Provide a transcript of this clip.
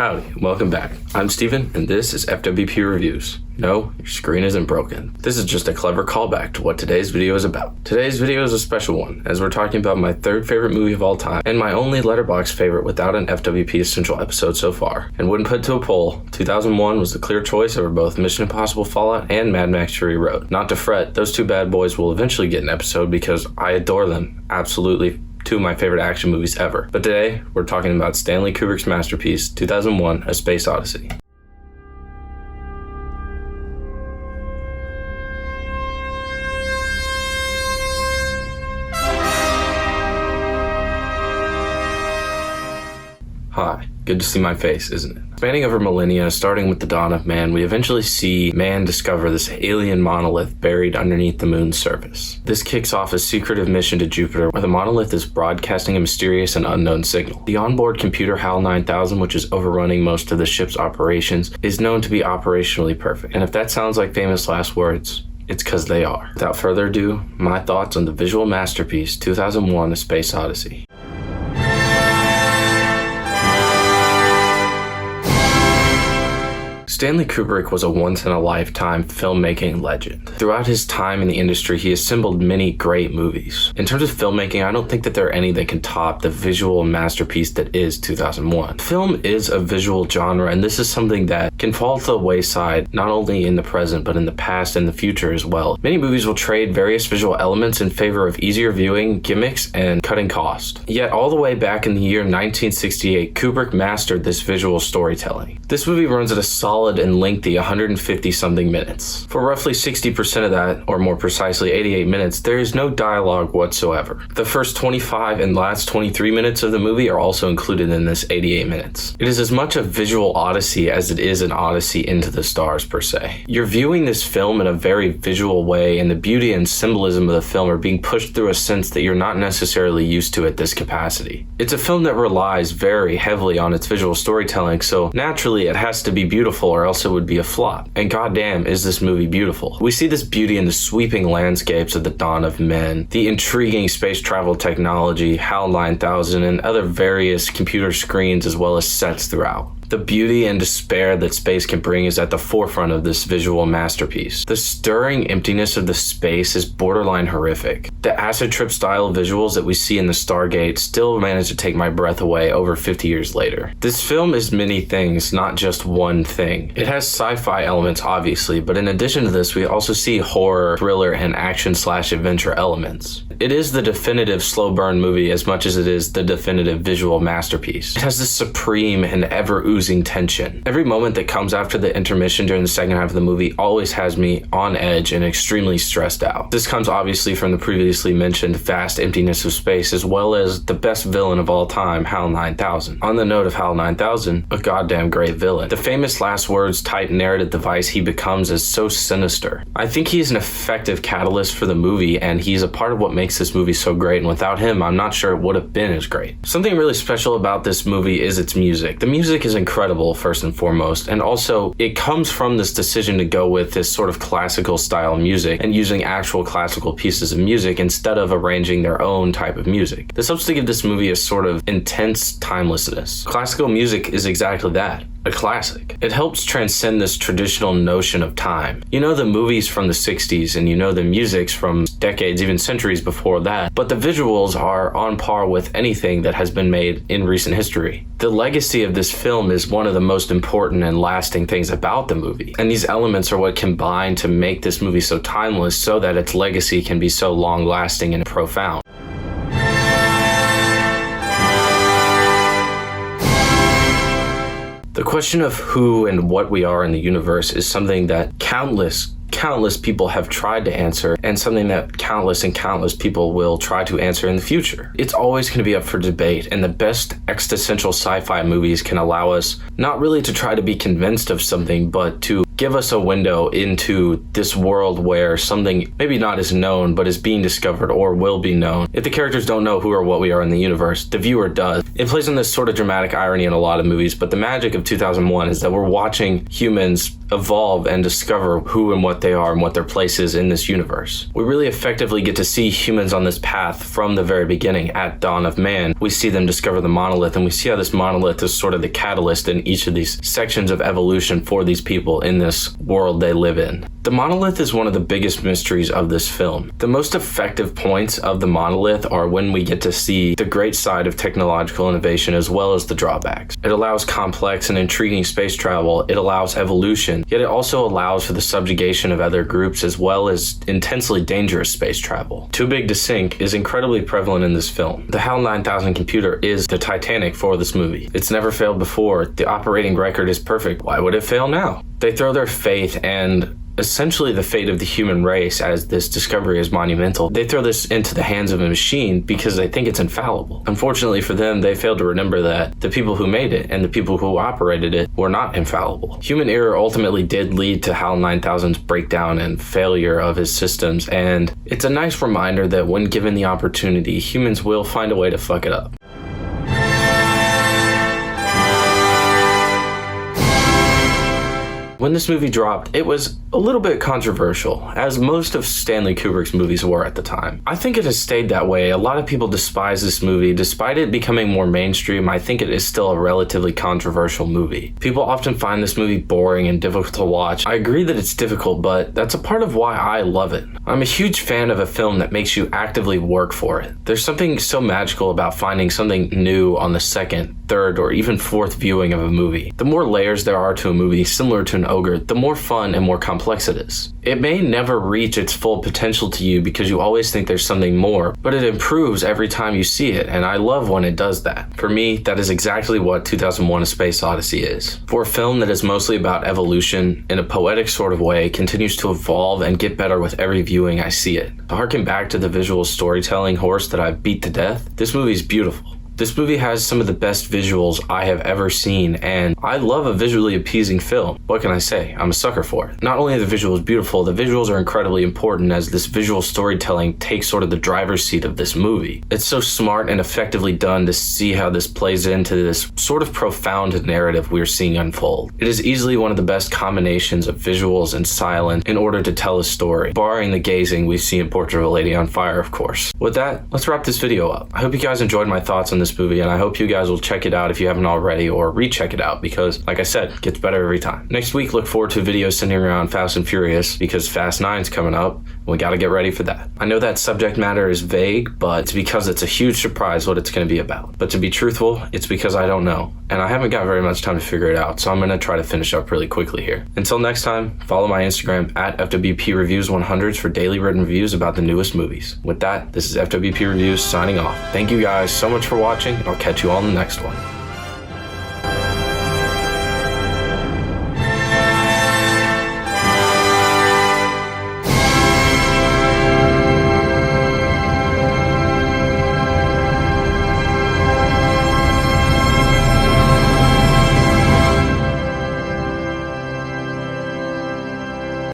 Howdy, welcome back. I'm Steven, and this is FWP Reviews. No, your screen isn't broken. This is just a clever callback to what today's video is about. Today's video is a special one, as we're talking about my third favorite movie of all time, and my only Letterboxd favorite without an FWP Essential episode so far. And when put to a poll, 2001 was the clear choice over both Mission Impossible Fallout and Mad Max Fury Road. Not to fret, those two bad boys will eventually get an episode because I adore them. Absolutely. Two of my favorite action movies ever. But today, we're talking about Stanley Kubrick's masterpiece, 2001, A Space Odyssey. Hi, good to see my face, isn't it? Spanning over millennia, starting with the dawn of man, we eventually see man discover this alien monolith buried underneath the moon's surface. This kicks off a secretive mission to Jupiter, where the monolith is broadcasting a mysterious and unknown signal. The onboard computer HAL 9000, which is overrunning most of the ship's operations, is known to be operationally perfect. And if that sounds like famous last words, it's because they are. Without further ado, my thoughts on the visual masterpiece, 2001, A Space Odyssey. Stanley Kubrick was a once-in-a-lifetime filmmaking legend. Throughout his time in the industry, he assembled many great movies. In terms of filmmaking, I don't think that there are any that can top the visual masterpiece that is 2001. Film is a visual genre, and this is something that can fall to the wayside not only in the present, but in the past and the future as well. Many movies will trade various visual elements in favor of easier viewing, gimmicks, and cutting cost. Yet all the way back in the year 1968, Kubrick mastered this visual storytelling. This movie runs at a solid and lengthy 150-something minutes. For roughly 60% of that, or more precisely 88 minutes, there is no dialogue whatsoever. The first 25 and last 23 minutes of the movie are also included in this 88 minutes. It is as much a visual odyssey as it is an odyssey into the stars per se. You're viewing this film in a very visual way, and the beauty and symbolism of the film are being pushed through a sense that you're not necessarily used to at this capacity. It's a film that relies very heavily on its visual storytelling, so naturally it has to be beautiful or else it would be a flop. And goddamn, is this movie beautiful. We see this beauty in the sweeping landscapes of the dawn of men, the intriguing space travel technology, HAL 9000, and other various computer screens as well as sets throughout. The beauty and despair that space can bring is at the forefront of this visual masterpiece. The stirring emptiness of the space is borderline horrific. The acid trip style visuals that we see in the Stargate still manage to take my breath away over 50 years later. This film is many things, not just one thing. It has sci-fi elements obviously, but in addition to this, we also see horror, thriller, and action/adventure elements. It is the definitive slow burn movie as much as it is the definitive visual masterpiece. It has this supreme and ever oozing tension. Every moment that comes after the intermission during the second half of the movie always has me on edge and extremely stressed out. This comes obviously from the previously mentioned vast emptiness of space as well as the best villain of all time, HAL 9000. On the note of HAL 9000, a goddamn great villain. The famous last words type narrative device he becomes is so sinister. I think he's an effective catalyst for the movie, and he's a part of what makes this movie so great, and without him, I'm not sure it would have been as great. Something really special about this movie is its music. The music is incredible, first and foremost, and also it comes from this decision to go with this sort of classical style music and using actual classical pieces of music instead of arranging their own type of music. This helps to give this movie a sort of intense timelessness. Classical music is exactly that. A classic. It helps transcend this traditional notion of time. You know the movies from the 60s and you know the musics from decades, even centuries before that, but the visuals are on par with anything that has been made in recent history. The legacy of this film is one of the most important and lasting things about the movie, and these elements are what combine to make this movie so timeless so that its legacy can be so long-lasting and profound. The question of who and what we are in the universe is something that countless people have tried to answer, and something that countless people will try to answer in the future. It's always going to be up for debate, and the best existential sci-fi movies can allow us not really to try to be convinced of something, but to give us a window into this world where something maybe not is known, but is being discovered or will be known. If the characters don't know who or what we are in the universe, the viewer does. It plays on this sort of dramatic irony in a lot of movies, but the magic of 2001 is that we're watching humans evolve and discover who and what they are and what their place is in this universe. We really effectively get to see humans on this path from the very beginning. At dawn of man, we see them discover the monolith, and we see how this monolith is sort of the catalyst in each of these sections of evolution for these people in this world they live in. The monolith is one of the biggest mysteries of this film. The most effective points of the monolith are when we get to see the great side of technological innovation as well as the drawbacks. It allows complex and intriguing space travel, it allows evolution, yet it also allows for the subjugation of other groups as well as intensely dangerous space travel. Too Big to Sink is incredibly prevalent in this film. The HAL 9000 computer is the Titanic for this movie. It's never failed before. The operating record is perfect. Why would it fail now? They throw their faith and essentially the fate of the human race, as this discovery is monumental. They throw this into the hands of a machine because they think it's infallible. Unfortunately for them, they fail to remember that the people who made it and the people who operated it were not infallible. Human error ultimately did lead to HAL 9000's breakdown and failure of his systems, and it's a nice reminder that when given the opportunity, humans will find a way to fuck it up. When this movie dropped, it was a little bit controversial, as most of Stanley Kubrick's movies were at the time. I think it has stayed that way. A lot of people despise this movie. Despite it becoming more mainstream, I think it is still a relatively controversial movie. People often find this movie boring and difficult to watch. I agree that it's difficult, but that's a part of why I love it. I'm a huge fan of a film that makes you actively work for it. There's something so magical about finding something new on the second, third, or even fourth viewing of a movie. The more layers there are to a movie, similar to an ogre, the more fun and more complex it is. It may never reach its full potential to you because you always think there's something more, but it improves every time you see it, and I love when it does that. For me, that is exactly what 2001: A Space Odyssey is. For a film that is mostly about evolution in a poetic sort of way, continues to evolve and get better with every viewing I see it. To harken back to the visual storytelling horse that I beat to death, this movie is beautiful. This movie has some of the best visuals I have ever seen, and I love a visually appeasing film. What can I say? I'm a sucker for it. Not only are the visuals beautiful, the visuals are incredibly important as this visual storytelling takes sort of the driver's seat of this movie. It's so smart and effectively done to see how this plays into this sort of profound narrative we're seeing unfold. It is easily one of the best combinations of visuals and silence in order to tell a story, barring the gazing we see in Portrait of a Lady on Fire, of course. With that, let's wrap this video up. I hope you guys enjoyed my thoughts on this movie, and I hope you guys will check it out if you haven't already, or recheck it out because, like I said, it gets better every time. Next week, look forward to videos centering around Fast and Furious because Fast 9's coming up. We gotta get ready for that. I know that subject matter is vague, but it's because it's a huge surprise what it's gonna be about. But to be truthful, it's because I don't know, and I haven't got very much time to figure it out, so I'm gonna try to finish up really quickly here. Until next time, follow my Instagram at FWP Reviews 100s for daily written reviews about the newest movies. With that, this is FWP Reviews signing off. Thank you guys so much for watching, and I'll catch you all in the next one.